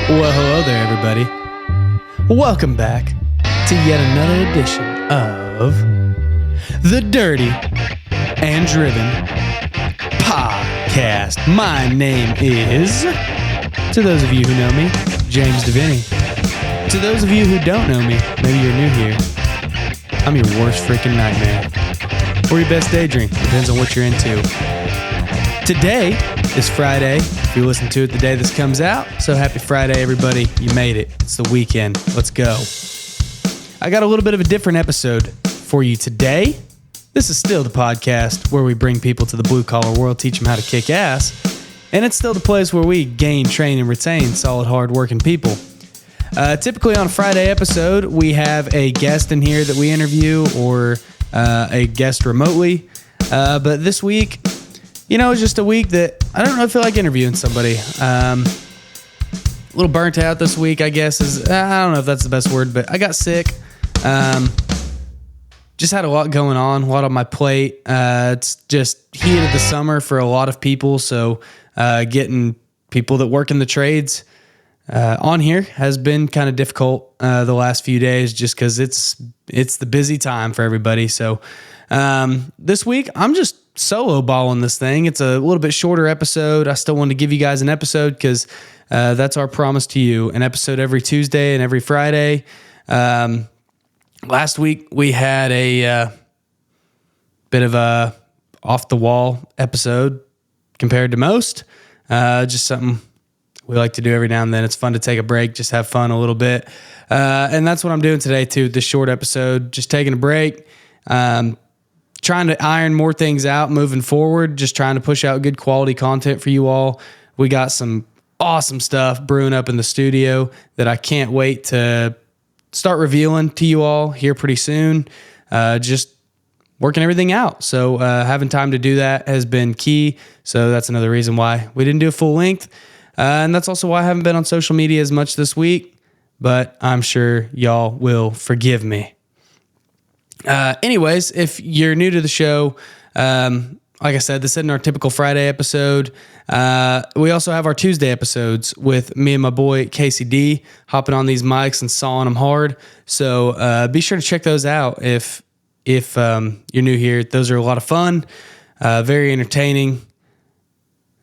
Well, hello there, everybody. Welcome back to yet another edition of the Dirty and Driven Podcast. My name is, to those of you who know me, James Deviney. To those of you who don't know me, maybe you're new here, I'm your worst freaking nightmare. Or your best daydream, depends on what you're into. Today is Friday. If you listen to it the day this comes out, so happy Friday, everybody. You made it. It's the weekend. Let's go. I got a little bit of a different episode for you today. This is still the podcast where we bring people to the blue-collar world, teach them how to kick ass, and it's still the place where we gain, train, and retain solid, hard-working people. Typically on a Friday episode, we have a guest in here that we interview or a guest remotely, but this week, you know, it's just a week that I don't really feel like interviewing somebody. A little burnt out this week, I guess. I don't know if that's the best word, but I got sick. Just had a lot going on, a lot on my plate. It's just heat of the summer for a lot of people, so getting people that work in the trades on here has been kind of difficult the last few days just because it's the busy time for everybody. So this week, I'm just solo balling this thing. It's a little bit shorter episode. I still wanted to give you guys an episode because that's our promise to you. An episode every Tuesday and every Friday. Last week we had a bit of a off the wall episode compared to most. Just something we like to do every now and then. It's fun to take a break, just have fun a little bit. And that's what I'm doing today too. This short episode, just taking a break. Trying to iron more things out moving forward, just trying to push out good quality content for you all. We got some awesome stuff brewing up in the studio that I can't wait to start revealing to you all here pretty soon. Just working everything out. So having time to do that has been key. So that's another reason why we didn't do a full length. And that's also why I haven't been on social media as much this week, but I'm sure y'all will forgive me. Anyways, if you're new to the show, like I said, this isn't our typical Friday episode. We also have our Tuesday episodes with me and my boy Casey D hopping on these mics and sawing them hard. So be sure to check those out if you're new here. Those are a lot of fun, very entertaining,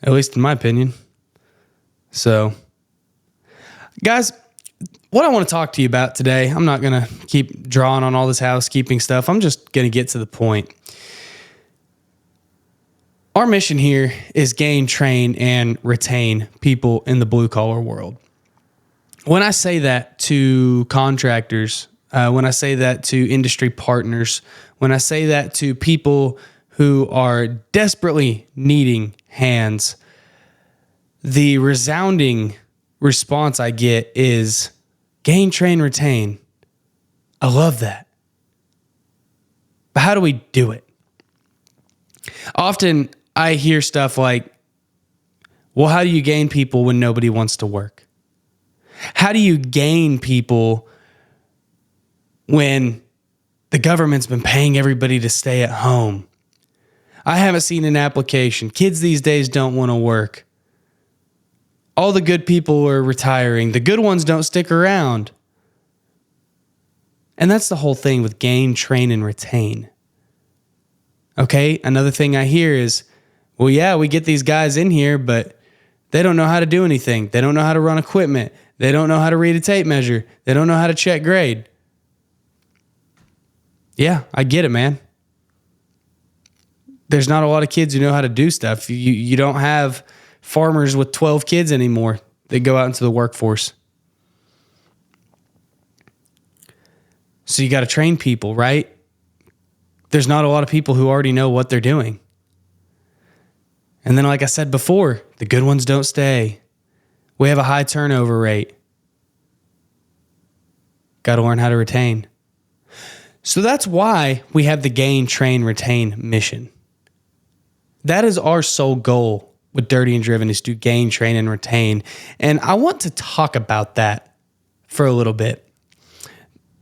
at least in my opinion. So, guys, what I want to talk to you about today, I'm not going to keep drawing on all this housekeeping stuff. I'm just going to get to the point. Our mission here is gain, train, and retain people in the blue-collar world. When I say that to contractors, when I say that to industry partners, when I say that to people who are desperately needing hands, the resounding response I get is gain, train, retain. I love that. But how do we do it? Often I hear stuff like, well, how do you gain people when nobody wants to work? How do you gain people when the government's been paying everybody to stay at home? I haven't seen an application. Kids these days don't want to work. All the good people are retiring. The good ones don't stick around. And that's the whole thing with gain, train, and retain. Okay, another thing I hear is, well, yeah, we get these guys in here, but they don't know how to do anything. They don't know how to run equipment. They don't know how to read a tape measure. They don't know how to check grade. Yeah, I get it, man. There's not a lot of kids who know how to do stuff. You don't have farmers with 12 kids anymore. They go out into the workforce. So you got to train people, right? There's not a lot of people who already know what they're doing. And then, like I said before, the good ones don't stay. We have a high turnover rate. Got to learn how to retain. So that's why we have the gain, train, retain mission. That is our sole goal with Dirty and Driven, is to gain, train, and retain. And I want to talk about that for a little bit.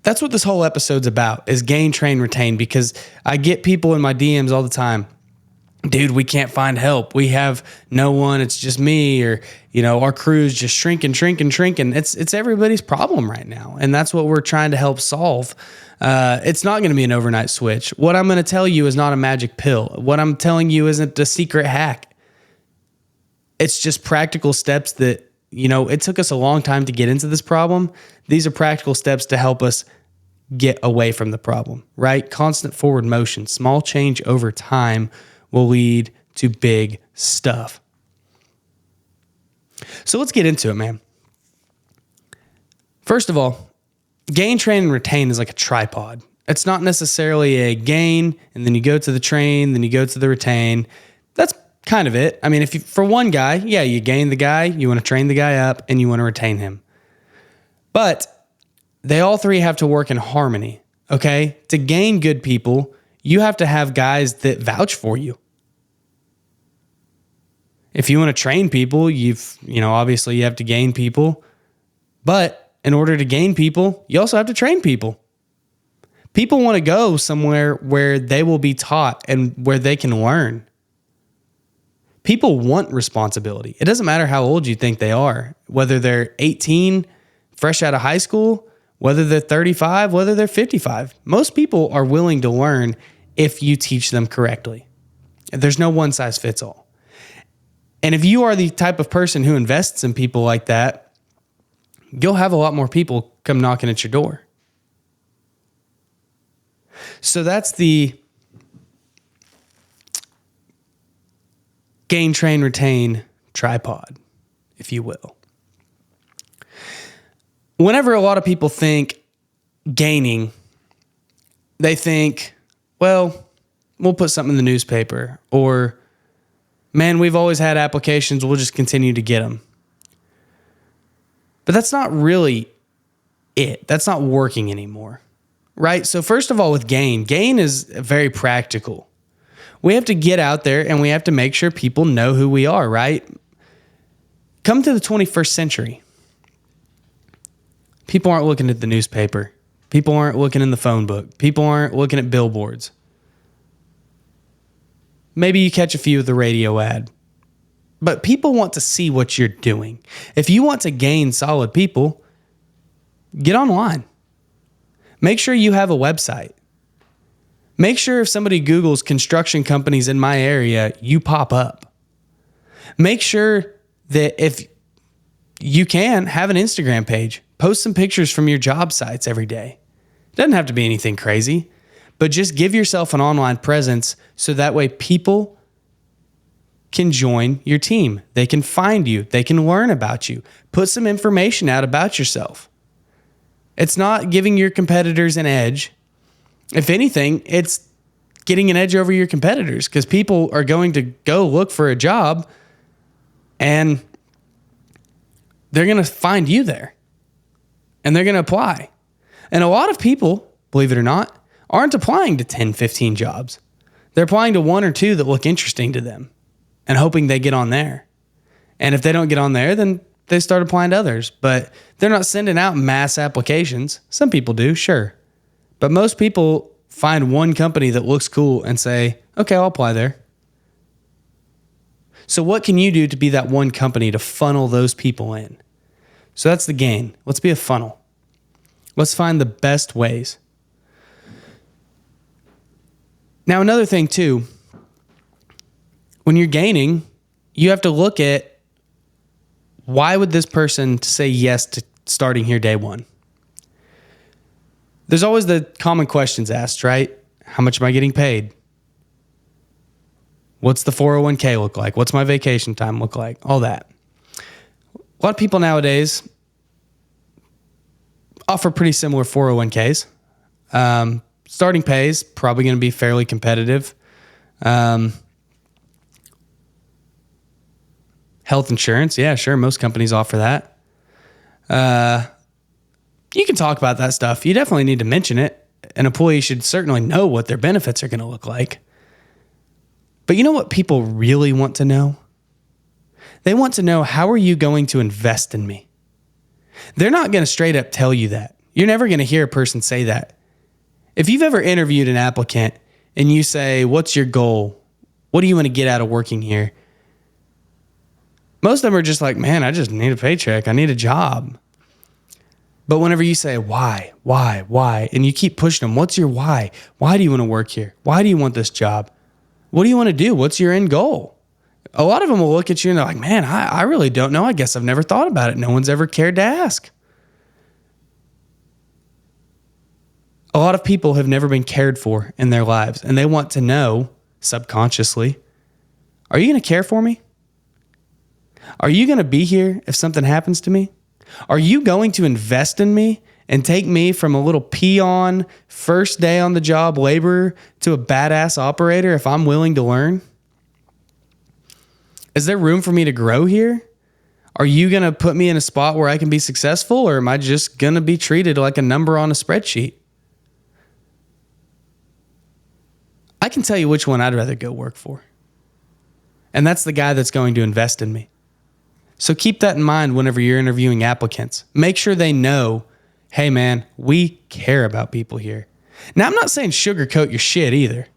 That's what this whole episode's about, is gain, train, retain, because I get people in my DMs all the time dude, we can't find help. We have no one. It's just me, or, our crew's just shrinking. It's everybody's problem right now. And that's what we're trying to help solve. It's not going to be an overnight switch. What I'm going to tell you is not a magic pill. What I'm telling you isn't a secret hack. It's just practical steps that, it took us a long time to get into this problem. These are practical steps to help us get away from the problem, right? Constant forward motion, small change over time will lead to big stuff. So let's get into it, man. First of all, gain, train, and retain is like a tripod. It's not necessarily a gain, and then you go to the train, then you go to the retain. That's kind of it. I mean, for one guy, yeah, you gain the guy, you want to train the guy up, and you want to retain him. But they all three have to work in harmony, okay? To gain good people, you have to have guys that vouch for you. If you want to train people, obviously you have to gain people. But in order to gain people, you also have to train people. People want to go somewhere where they will be taught and where they can learn. People want responsibility. It doesn't matter how old you think they are, whether they're 18, fresh out of high school, whether they're 35, whether they're 55. Most people are willing to learn if you teach them correctly. There's no one size fits all. And if you are the type of person who invests in people like that, you'll have a lot more people come knocking at your door. So that's the gain, train, retain tripod, if you will. Whenever a lot of people think gaining, they think, well, we'll put something in the newspaper, or, man, we've always had applications, we'll just continue to get them. But that's not really it. That's not working anymore, right? So first of all, with gain is very practical. We have to get out there and we have to make sure people know who we are, right? Come to the 21st century. People aren't looking at the newspaper. People aren't looking in the phone book. People aren't looking at billboards. Maybe you catch a few of the radio ad. But people want to see what you're doing. If you want to gain solid people, get online. Make sure you have a website. Make sure if somebody Googles construction companies in my area, you pop up. Make sure that if you can, have an Instagram page. Post some pictures from your job sites every day. It doesn't have to be anything crazy, but just give yourself an online presence so that way people can join your team. They can find you. They can learn about you. Put some information out about yourself. It's not giving your competitors an edge. If anything, it's getting an edge over your competitors, because people are going to go look for a job and they're going to find you there and they're going to apply. And a lot of people, believe it or not, aren't applying to 10, 15 jobs. They're applying to one or two that look interesting to them and hoping they get on there. And if they don't get on there, then they start applying to others. But they're not sending out mass applications. Some people do, sure. But most people find one company that looks cool and say, okay, I'll apply there. So what can you do to be that one company to funnel those people in? So that's the gain. Let's be a funnel. Let's find the best ways. Now, another thing too, when you're gaining, you have to look at, why would this person say yes to starting here day one? There's always the common questions asked, right? How much am I getting paid? What's the 401k look like? What's my vacation time look like? All that. A lot of people nowadays offer pretty similar 401ks. Starting pay is probably going to be fairly competitive. Health insurance, yeah, sure. Most companies offer that. You can talk about that stuff. You definitely need to mention it. An employee should certainly know what their benefits are going to look like. But you know what people really want to know? They want to know, how are you going to invest in me? They're not going to straight up tell you that. You're never going to hear a person say that. If you've ever interviewed an applicant and you say, what's your goal? What do you want to get out of working here? Most of them are just like, man, I just need a paycheck. I need a job. But whenever you say, why, and you keep pushing them, what's your why? Why do you want to work here? Why do you want this job? What do you want to do? What's your end goal? A lot of them will look at you and they're like, man, I really don't know. I guess I've never thought about it. No one's ever cared to ask. A lot of people have never been cared for in their lives, and they want to know subconsciously, are you going to care for me? Are you going to be here if something happens to me? Are you going to invest in me and take me from a little peon, first day on the job laborer to a badass operator if I'm willing to learn? Is there room for me to grow here? Are you going to put me in a spot where I can be successful, or am I just going to be treated like a number on a spreadsheet? I can tell you which one I'd rather go work for. And that's the guy that's going to invest in me. So keep that in mind whenever you're interviewing applicants. Make sure they know, hey man, we care about people here. Now, I'm not saying sugarcoat your shit either.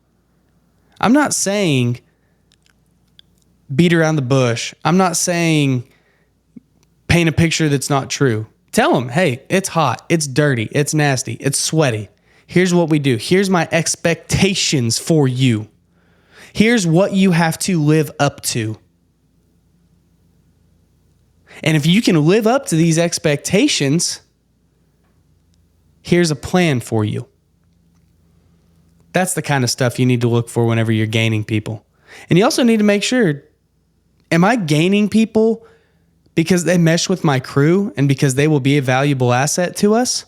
I'm not saying beat around the bush. I'm not saying paint a picture that's not true. Tell them, hey, it's hot, it's dirty, it's nasty, it's sweaty. Here's what we do. Here's my expectations for you. Here's what you have to live up to. And if you can live up to these expectations, here's a plan for you. That's the kind of stuff you need to look for whenever you're gaining people. And you also need to make sure, am I gaining people because they mesh with my crew and because they will be a valuable asset to us?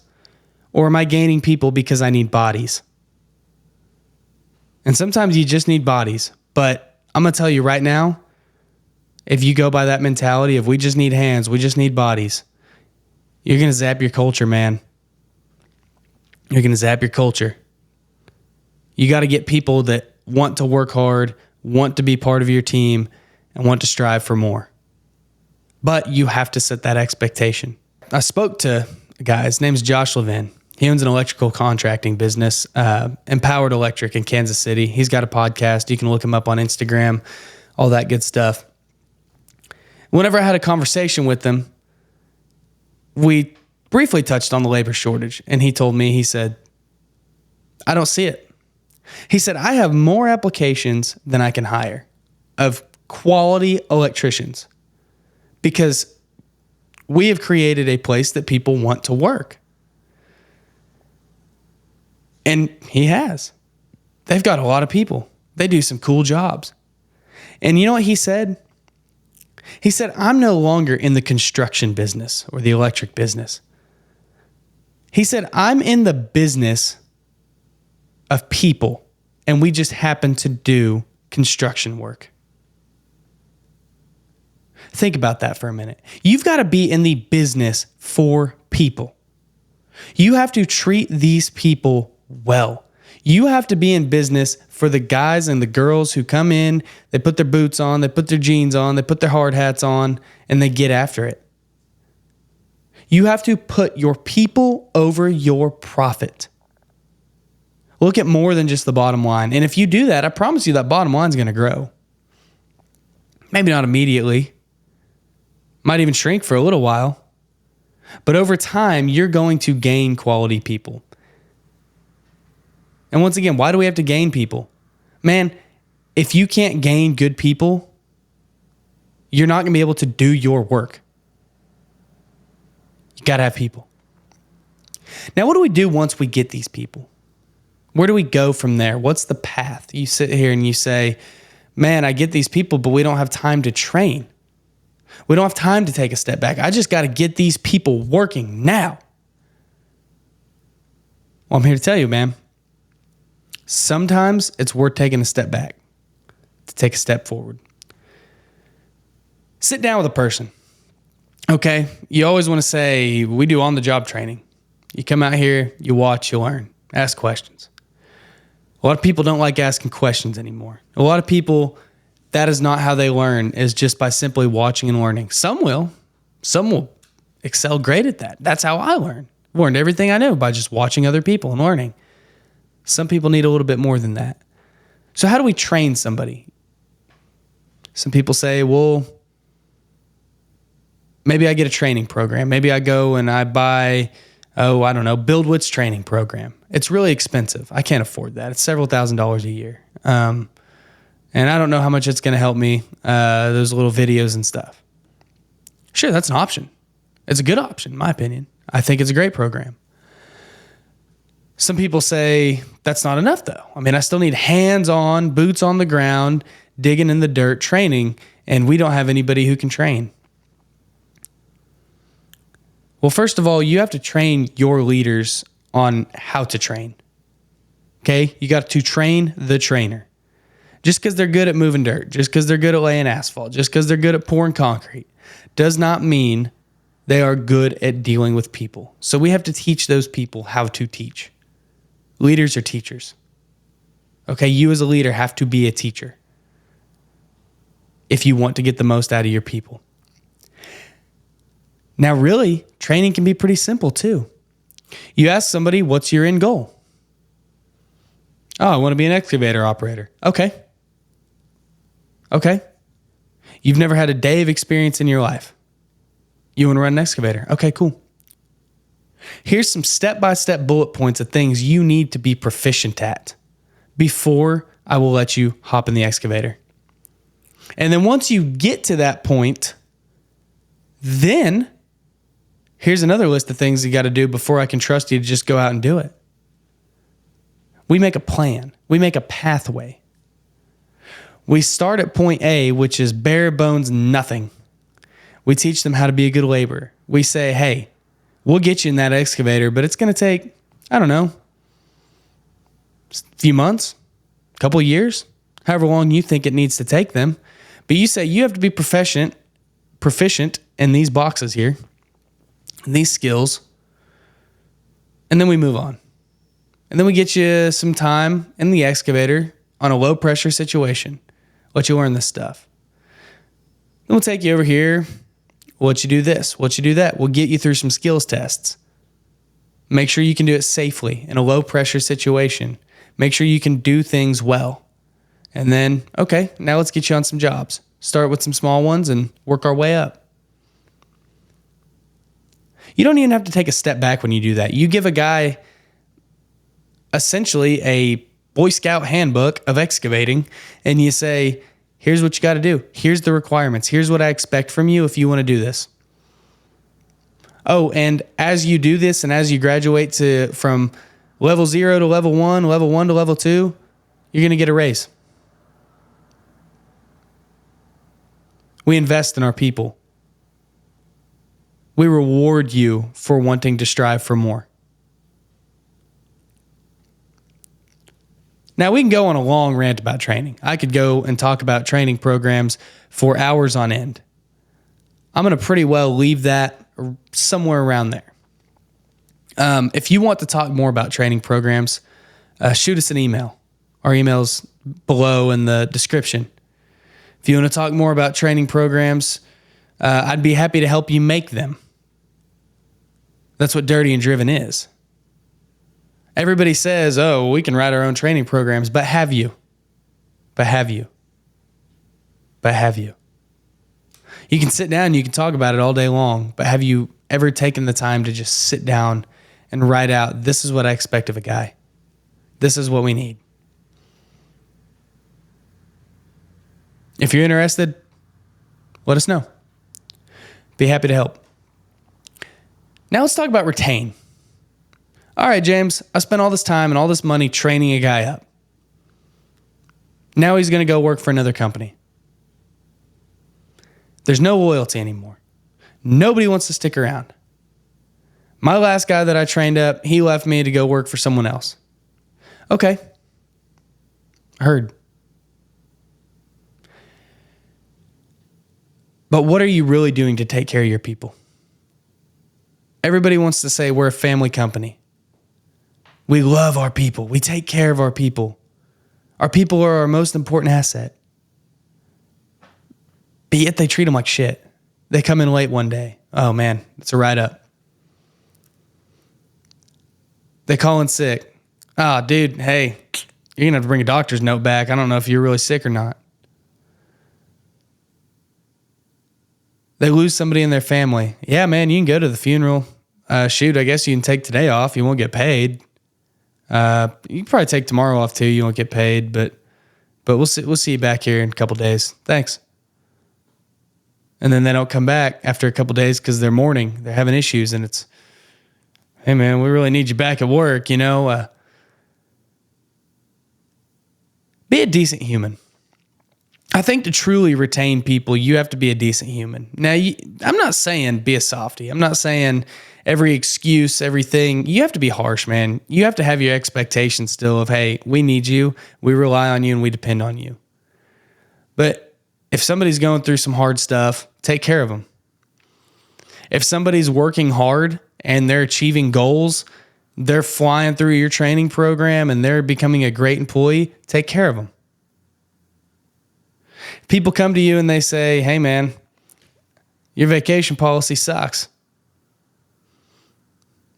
Or am I gaining people because I need bodies? And sometimes you just need bodies. But I'm going to tell you right now, if you go by that mentality of we just need hands, we just need bodies, you're going to zap your culture, man. You're going to zap your culture. You got to get people that want to work hard, want to be part of your team, and want to strive for more. But you have to set that expectation. I spoke to a guy, his name's Josh Levin. He owns an electrical contracting business, Empowered Electric in Kansas City. He's got a podcast. You can look him up on Instagram, all that good stuff. Whenever I had a conversation with him, we briefly touched on the labor shortage. And he told me, he said, I don't see it. He said, I have more applications than I can hire of quality electricians because we have created a place that people want to work. And he has. They've got a lot of people. They do some cool jobs. And you know what he said? He said, I'm no longer in the construction business or the electric business. He said, I'm in the business of people, and we just happen to do construction work. Think about that for a minute. You've got to be in the business for people. You have to treat these people well. You have to be in business for the guys and the girls who come in, they put their boots on, they put their jeans on, they put their hard hats on, and they get after it. You have to put your people over your profit. Look at more than just the bottom line. And if you do that, I promise you that bottom line is going to grow. Maybe not immediately. Might even shrink for a little while. But over time, you're going to gain quality people. And once again, why do we have to gain people? Man, if you can't gain good people, you're not going to be able to do your work. You got to have people. Now, what do we do once we get these people? Where do we go from there? What's the path? You sit here and you say, man, I get these people, but we don't have time to train. We don't have time to take a step back. I just got to get these people working now. Well, I'm here to tell you, man. Sometimes it's worth taking a step back to take a step forward. Sit down with a person. Okay, you always want to say, we do on-the-job training. You come out here, you watch, you learn, ask questions. A lot of people don't like asking questions anymore. A lot of people, that is not how they learn, is just by simply watching and learning. Some will. Some will excel great at that. That's how I learn. Learned everything I know by just watching other people and learning. Some people need a little bit more than that. So how do we train somebody? Some people say, well, maybe I get a training program. Maybe I go and I buy, BuildWit's training program. It's really expensive. I can't afford that. It's several $1,000s a year. And I don't know how much it's going to help me, those little videos and stuff. Sure, that's an option. It's a good option, in my opinion. I think it's a great program. Some people say that's not enough, though. I mean, I still need hands-on, boots on the ground, digging in the dirt training, and we don't have anybody who can train. Well, first of all, you have to train your leaders on how to train. Okay? You got to train the trainer. Just because they're good at moving dirt, just because they're good at laying asphalt, just because they're good at pouring concrete, does not mean they are good at dealing with people. So we have to teach those people how to teach. Leaders are teachers. Okay, you as a leader have to be a teacher if you want to get the most out of your people. Now, really, training can be pretty simple too. You ask somebody, what's your end goal? Oh, I want to be an excavator operator. Okay. You've never had a day of experience in your life. You want to run an excavator. Okay, cool. Here's some step-by-step bullet points of things you need to be proficient at before I will let you hop in the excavator. And then once you get to that point, then here's another list of things you got to do before I can trust you to just go out and do it. We make a plan. We make a pathway. We start at point A, which is bare bones nothing. We teach them how to be a good laborer. We say, hey, we'll get you in that excavator, but it's going to take, a few months, a couple of years, however long you think it needs to take them. But you say you have to be proficient in these boxes here, these skills, and then we move on. And then we get you some time in the excavator on a low pressure situation. Let you learn this stuff. Then we'll take you over here. We'll let you do this. We'll let you do that. We'll get you through some skills tests. Make sure you can do it safely in a low pressure situation. Make sure you can do things well. And then, okay, now let's get you on some jobs. Start with some small ones and work our way up. You don't even have to take a step back when you do that. You give a guy essentially a Boy Scout handbook of excavating, and you say, here's what you got to do. Here's the requirements. Here's what I expect from you if you want to do this. Oh, and as you do this and as you graduate from level 0 to level 1 to level 2, you're going to get a raise. We invest in our people. We reward you for wanting to strive for more. Now, we can go on a long rant about training. I could go and talk about training programs for hours on end. I'm going to pretty well leave that somewhere around there. If you want to talk more about training programs, shoot us an email. Our email's below in the description. If you want to talk more about training programs, I'd be happy to help you make them. That's what Dirty and Driven is. Everybody says, oh, we can write our own training programs, but have you? You can sit down, you can talk about it all day long, but have you ever taken the time to just sit down and write out, this is what I expect of a guy. This is what we need. If you're interested, let us know. Be happy to help. Now let's talk about retain. All right, James, I spent all this time and all this money training a guy up. Now he's going to go work for another company. There's no loyalty anymore. Nobody wants to stick around. My last guy that I trained up, he left me to go work for someone else. Okay. I heard. But what are you really doing to take care of your people? Everybody wants to say we're a family company. We love our people. We take care of our people. Our people are our most important asset. But yet they treat them like shit. They come in late one day. Oh man, it's a write-up. They call in sick. Ah, dude, hey, you're going to have to bring a doctor's note back. I don't know if you're really sick or not. They lose somebody in their family. Yeah, man, you can go to the funeral. Shoot, I guess you can take today off. You won't get paid. You can probably take tomorrow off too. You won't get paid, but we'll see you back here in a couple days. Thanks. And then they don't come back after a couple days because they're mourning. They're having issues, and it's, hey man, we really need you back at work. Be a decent human. I think to truly retain people, you have to be a decent human. Now, I'm not saying be a softie. I'm not saying every excuse, everything. You have to be harsh, man. You have to have your expectations still of, hey, we need you, we rely on you, and we depend on you. But if somebody's going through some hard stuff, take care of them. If somebody's working hard and they're achieving goals, they're flying through your training program and they're becoming a great employee, take care of them. People come to you and they say, hey man, your vacation policy sucks.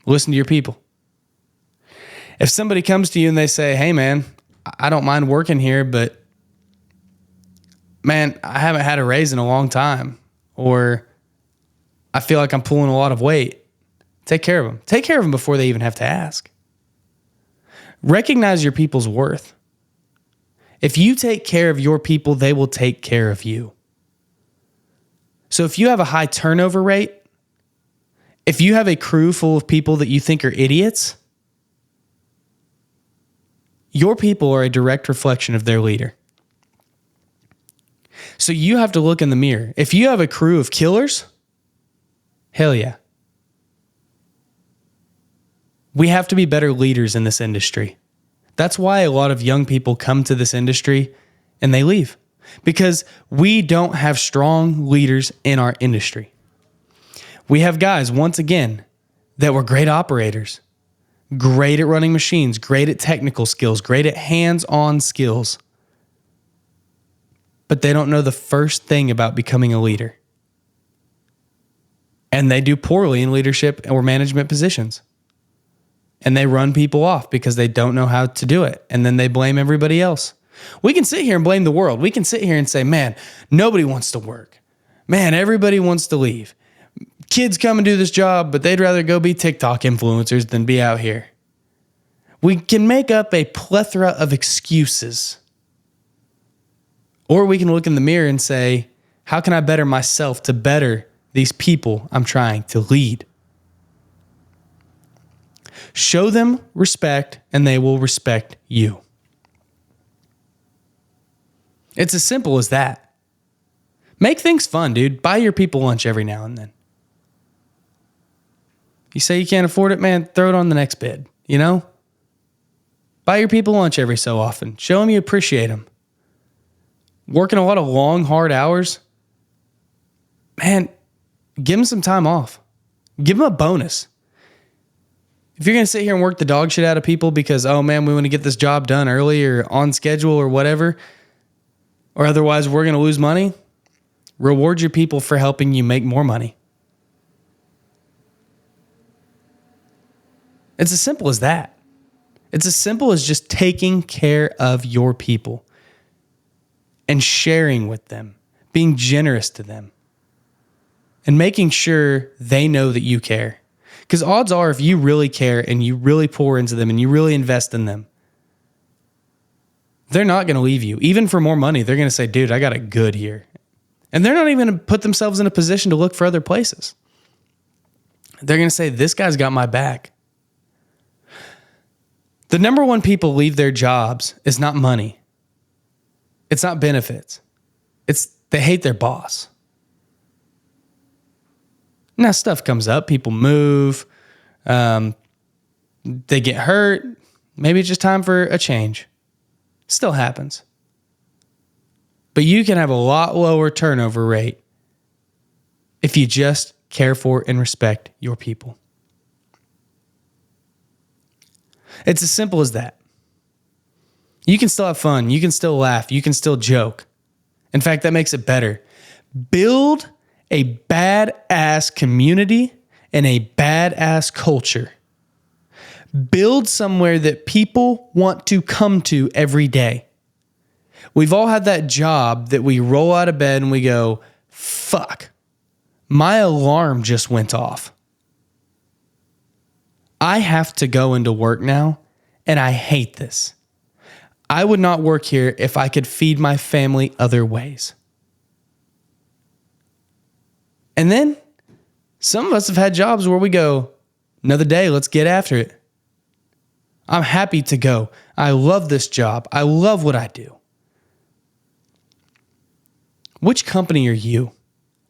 Listen to your people. If somebody comes to you and they say, hey man, I don't mind working here, but man, I haven't had a raise in a long time, or I feel like I'm pulling a lot of weight, take care of them. Take care of them before they even have to ask. Recognize your people's worth. If you take care of your people, they will take care of you. So if you have a high turnover rate, if you have a crew full of people that you think are idiots, your people are a direct reflection of their leader. So you have to look in the mirror. If you have a crew of killers, hell yeah. We have to be better leaders in this industry. That's why a lot of young people come to this industry and they leave, because we don't have strong leaders in our industry. We have guys, once again, that were great operators, great at running machines, great at technical skills, great at hands-on skills, but they don't know the first thing about becoming a leader. And they do poorly in leadership or management positions. And they run people off because they don't know how to do it. And then they blame everybody else. We can sit here and blame the world. We can sit here and say, man, nobody wants to work. Man, everybody wants to leave. Kids come and do this job, but they'd rather go be TikTok influencers than be out here. We can make up a plethora of excuses. Or we can look in the mirror and say, how can I better myself to better these people I'm trying to lead? Show them respect and they will respect you. It's as simple as that. Make things fun, dude. Buy your people lunch every now and then. You say you can't afford it, man, throw it on the next bid, Buy your people lunch every so often. Show them you appreciate them. Working a lot of long, hard hours, man, give them some time off. Give them a bonus. If you're going to sit here and work the dog shit out of people because, oh man, we want to get this job done early or on schedule or whatever, or otherwise we're going to lose money, reward your people for helping you make more money. It's as simple as that. It's as simple as just taking care of your people and sharing with them, being generous to them, and making sure they know that you care. Because odds are, if you really care and you really pour into them and you really invest in them, they're not going to leave you. Even for more money, they're going to say, dude, I got it good here. And they're not even going to put themselves in a position to look for other places. They're going to say, this guy's got my back. The number one people leave their jobs is not money. It's not benefits. It's they hate their boss. Now stuff comes up. People move. They get hurt. Maybe it's just time for a change. Still happens. But you can have a lot lower turnover rate if you just care for and respect your people. It's as simple as that. You can still have fun. You can still laugh. You can still joke. In fact, that makes it better. Build a badass community and a badass culture. Build somewhere that people want to come to every day. We've all had that job that we roll out of bed and we go, fuck, my alarm just went off. I have to go into work now, and I hate this. I would not work here if I could feed my family other ways. And then some of us have had jobs where we go, another day, let's get after it. I'm happy to go. I love this job. I love what I do. Which company are you?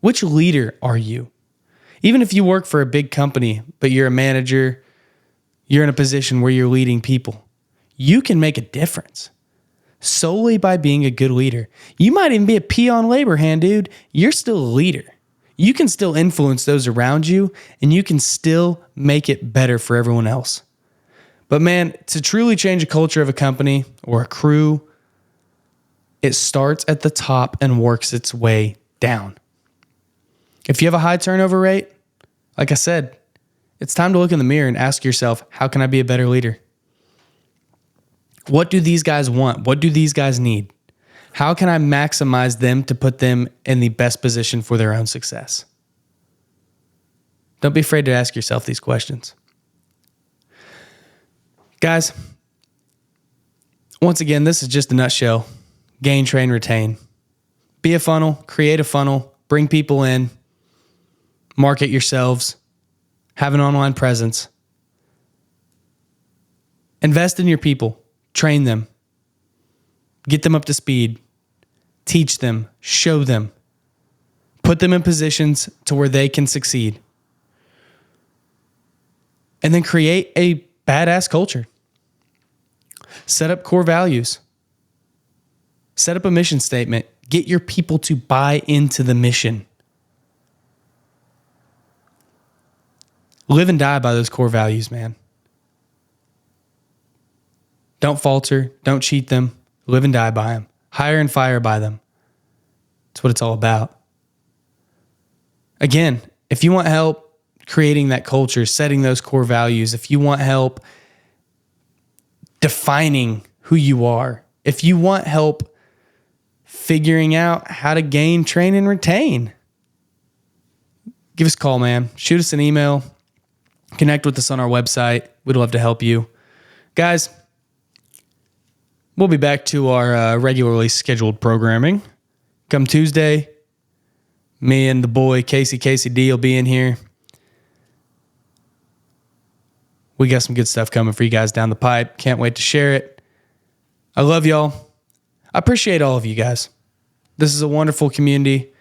Which leader are you? Even if you work for a big company, but you're a manager, you're in a position where you're leading people, you can make a difference solely by being a good leader. You might even be a peon labor hand, dude. You're still a leader. You can still influence those around you, and you can still make it better for everyone else. But man, to truly change a culture of a company or a crew, it starts at the top and works its way down. If you have a high turnover rate, like I said, it's time to look in the mirror and ask yourself, how can I be a better leader? What do these guys want? What do these guys need? How can I maximize them to put them in the best position for their own success? Don't be afraid to ask yourself these questions. Guys, once again, this is just a nutshell. Gain, train, retain. Be a funnel, create a funnel, bring people in, market yourselves, have an online presence. Invest in your people, train them, get them up to speed, teach them, show them, put them in positions to where they can succeed. And then create a badass culture. Set up core values. Set up a mission statement. Get your people to buy into the mission. Live and die by those core values, man. Don't falter. Don't cheat them. Live and die by them. Hire and fire by them. That's what it's all about. Again, if you want help creating that culture, setting those core values, if you want help defining who you are, if you want help figuring out how to gain, train, and retain, give us a call, man. Shoot us an email. Connect with us on our website. We'd love to help you. Guys, we'll be back to our regularly scheduled programming. Come Tuesday, me and the boy, Casey D, will be in here. We got some good stuff coming for you guys down the pipe. Can't wait to share it. I love y'all. I appreciate all of you guys. This is a wonderful community.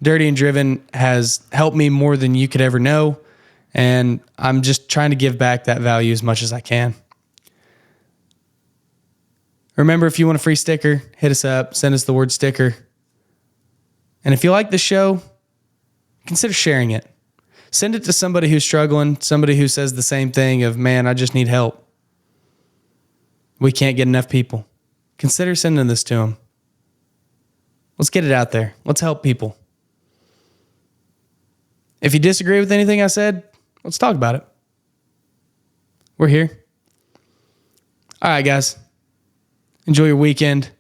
Dirty and Driven has helped me more than you could ever know, and I'm just trying to give back that value as much as I can. Remember, if you want a free sticker, hit us up, send us the word sticker. And if you like the show, consider sharing it. Send it to somebody who's struggling, somebody who says the same thing of, man, I just need help. We can't get enough people. Consider sending this to them. Let's get it out there. Let's help people. If you disagree with anything I said, let's talk about it. We're here. All right, guys. Enjoy your weekend.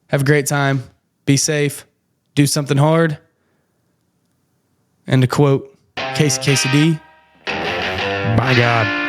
Have a great time. Be safe. Do something hard. And to quote Casey D, by God.